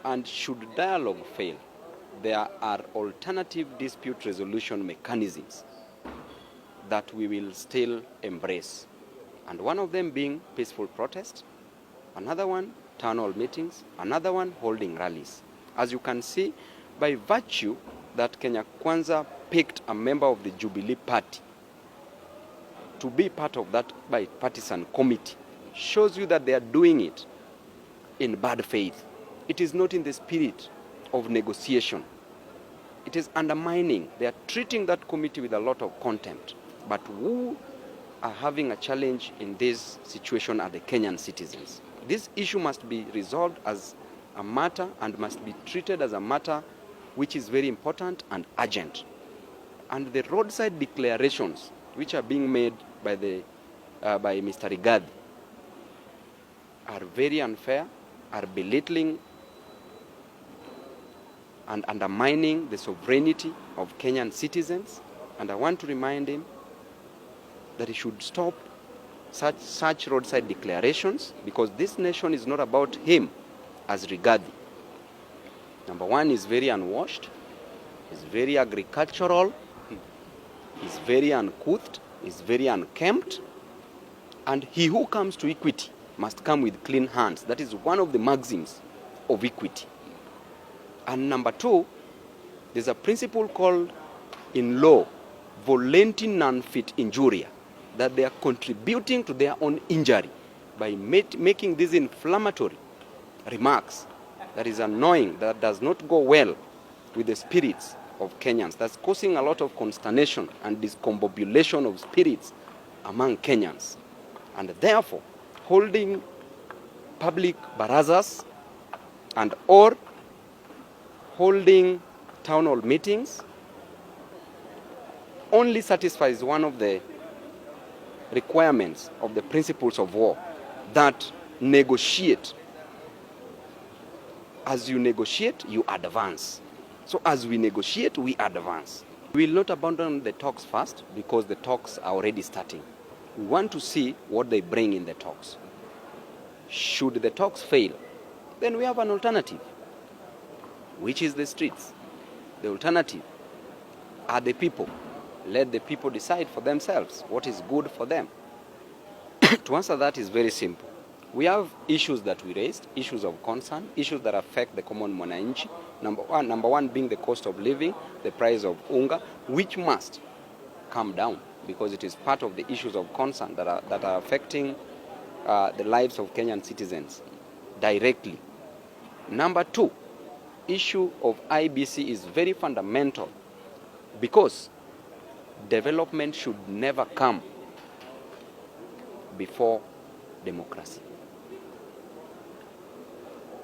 And should dialogue fail, there are alternative dispute resolution mechanisms that we will still embrace. And one of them being peaceful protest, another one town hall meetings, another one holding rallies. As you can see, by virtue that Kenya Kwanza picked a member of the Jubilee Party to be part of that bipartisan committee, shows you that they are doing it in bad faith. It is not in the spirit of negotiation. It is undermining. They are treating that committee with a lot of contempt. But who are having a challenge in this situation are the Kenyan citizens. This issue must be resolved as a matter and must be treated as a matter which is very important and urgent. And the roadside declarations which are being made by Mr. Rigathi are very unfair, are belittling and undermining the sovereignty of Kenyan citizens. And I want to remind him that he should stop such roadside declarations, because this nation is not about him as Rigathi. Number one, he's very unwashed, he's very agricultural, he's very uncouth, he's very unkempt, and he who comes to equity must come with clean hands. That is one of the maxims of equity. And number two, there's a principle called in law, volenti non fit injuria, that they are contributing to their own injury by making these inflammatory remarks that is annoying, that does not go well with the spirits of Kenyans. That's causing a lot of consternation and discombobulation of spirits among Kenyans. And therefore, holding public barazas and or holding town hall meetings only satisfies one of the requirements of the principles of war, that negotiate. As you negotiate, you advance. So as we negotiate, we advance. We will not abandon the talks first, because the talks are already starting. We want to see what they bring in the talks. Should the talks fail, then we have an alternative, which is the streets. The alternative are the people. Let the people decide for themselves what is good for them. To answer that is very simple. We have issues that we raised, issues of concern, issues that affect the common mwananchi. Number one being the cost of living, the price of unga, which must come down, because it is part of the issues of concern that are affecting the lives of Kenyan citizens directly. Number two, issue of IBC is very fundamental, because development should never come before democracy.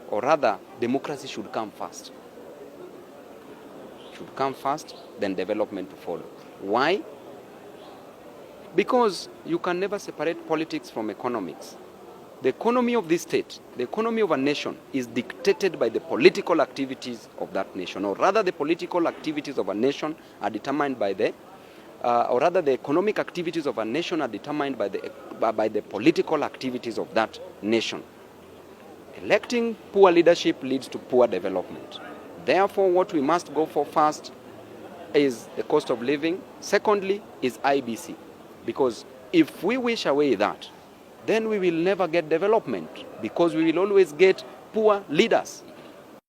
Or rather, democracy should come first. Should come first, then development to follow. Why? Because you can never separate politics from economics. The economy of this state, the economy of a nation, is dictated by the political activities of that nation. Or rather, the political activities of a nation are determined by the the economic activities of a nation are determined by the political activities of that nation. Electing poor leadership leads to poor development. Therefore, what we must go for first is the cost of living. Secondly is IBC. Because if we wish away that, then we will never get development, because we will always get poor leaders.